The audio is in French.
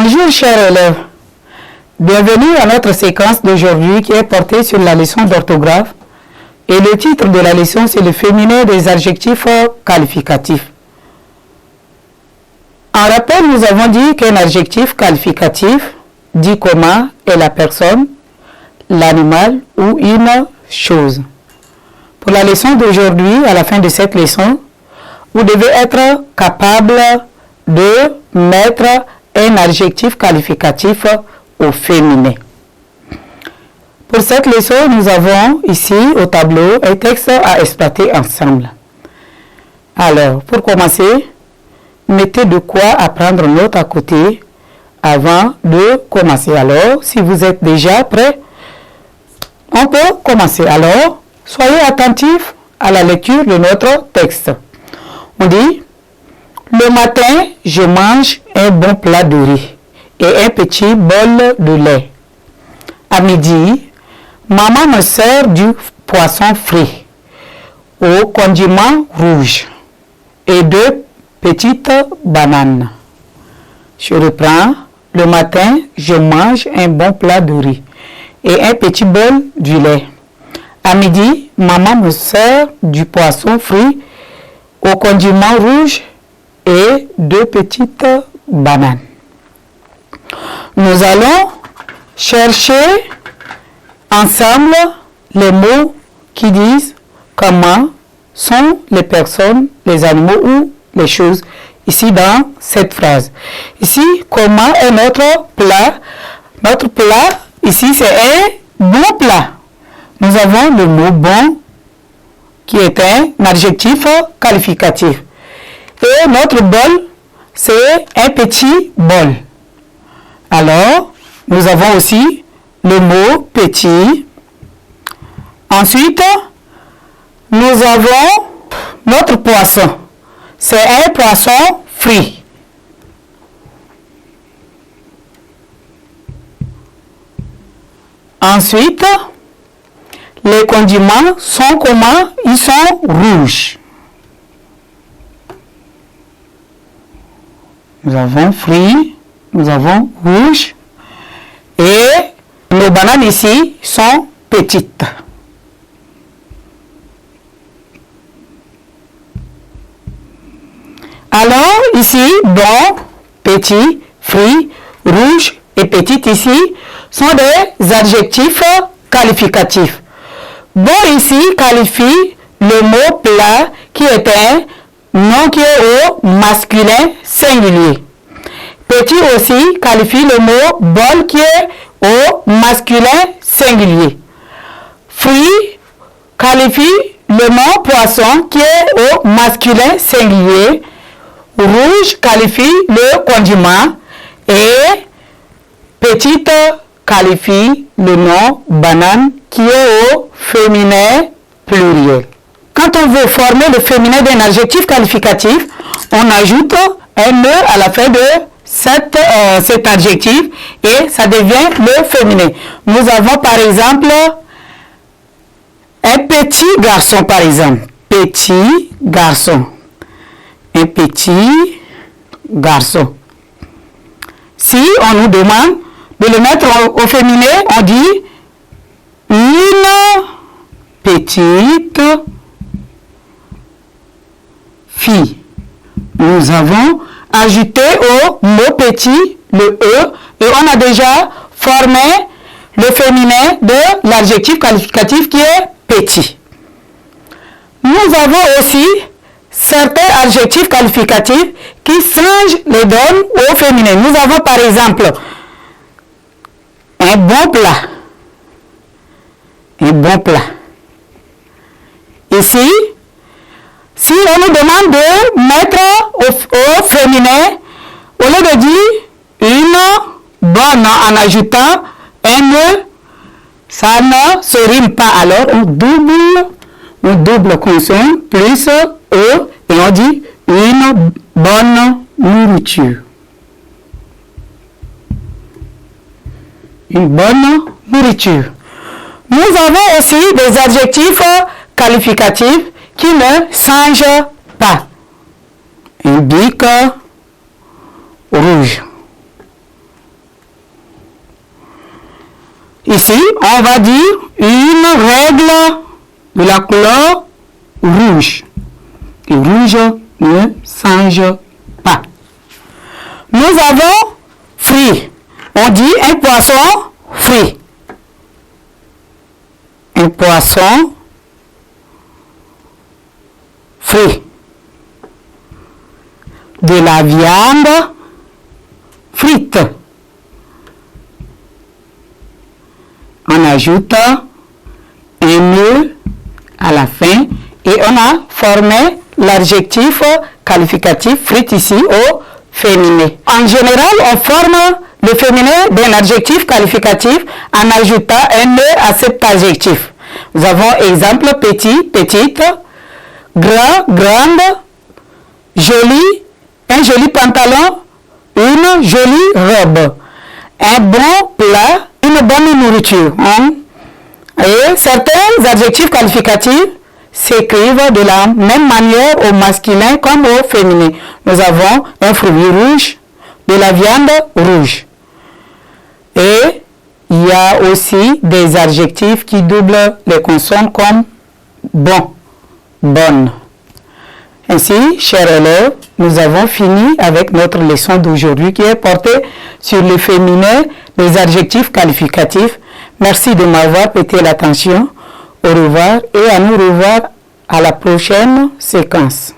Bonjour chers élèves, bienvenue à notre séquence d'aujourd'hui qui est portée sur la leçon d'orthographe et le titre de la leçon c'est le féminin des adjectifs qualificatifs. En rappel, nous avons dit qu'un adjectif qualificatif dit comment est la personne, l'animal ou une chose. Pour la leçon d'aujourd'hui, à la fin de cette leçon, vous devez être capable de mettre un adjectif qualificatif au féminin. Pour cette leçon, nous avons ici au tableau un texte à exploiter ensemble. Alors, pour commencer, mettez de quoi apprendre note à côté avant de commencer. Alors, si vous êtes déjà prêts, on peut commencer. Alors, soyez attentifs à la lecture de notre texte. On dit, le matin, je mange un bon plat de riz et un petit bol de lait. À midi, maman me sert du poisson frit au condiment rouge et 2 petites bananes. Je reprends. Le matin, je mange un bon plat de riz et un petit bol de lait. À midi, maman me sert du poisson frit au condiment rouge et 2 petites bananes. Nous allons chercher ensemble les mots qui disent comment sont les personnes, les animaux ou les choses ici dans cette phrase. Ici, comment est notre plat? Notre plat, ici, c'est un bon plat. Nous avons le mot bon qui est un adjectif qualificatif. Et notre bol, c'est un petit bol. Alors, nous avons aussi le mot petit. Ensuite, nous avons notre poisson. C'est un poisson frit. Ensuite, les condiments sont comment? Ils sont rouges. Nous avons frit, nous avons rouge et nos bananes ici sont petites. Alors ici, bon, petit, frit, rouge et petite ici sont des adjectifs qualificatifs. Bon ici qualifie le mot plat qui est un nom qui est au masculin singulier. Petit aussi qualifie le mot bol qui est au masculin singulier. Fruit qualifie le mot poisson qui est au masculin singulier. Rouge qualifie le condiment et petite qualifie le nom banane qui est au féminin pluriel. Quand on veut former le féminin d'un adjectif qualificatif, on ajoute un E à la fin de cet adjectif et ça devient le féminin. Nous avons par exemple un petit garçon par exemple. Petit garçon. Un petit garçon. Si on nous demande de le mettre au féminin, on dit une petite fille. Nous avons ajouté au mot petit le E et on a déjà formé le féminin de l'adjectif qualificatif qui est petit. Nous avons aussi certains adjectifs qualificatifs qui changent les donnes au féminin. Nous avons par exemple un bon plat. Un bon plat. Ici, si on nous demande de mettre au féminin, au lieu de dire une bonne en ajoutant un E, ça ne se rime pas. Alors on double consonne plus E et on dit une bonne nourriture. Une bonne nourriture. Nous avons aussi des adjectifs qualificatifs qui ne changent pas. Un bic rouge. Ici, on va dire une règle de la couleur rouge. Et rouge ne change pas. Nous avons fruit. On dit un poisson fruit. Un poisson fruit. De la viande frite. On ajoute un E à la fin et on a formé l'adjectif qualificatif frite ici au féminin. En général, on forme le féminin d'un adjectif qualificatif en ajoutant un E à cet adjectif. Nous avons exemple petit, petite, grand, grande, joli, un joli pantalon, une jolie robe, un bon plat, une bonne nourriture. Et certains adjectifs qualificatifs s'écrivent de la même manière au masculin comme au féminin. Nous avons un fruit rouge, de la viande rouge. Et il y a aussi des adjectifs qui doublent les consonnes comme bon, bonne. Ainsi, chers élèves, nous avons fini avec notre leçon d'aujourd'hui qui est portée sur le féminin des adjectifs qualificatifs. Merci de m'avoir prêté l'attention. Au revoir et à nous revoir à la prochaine séquence.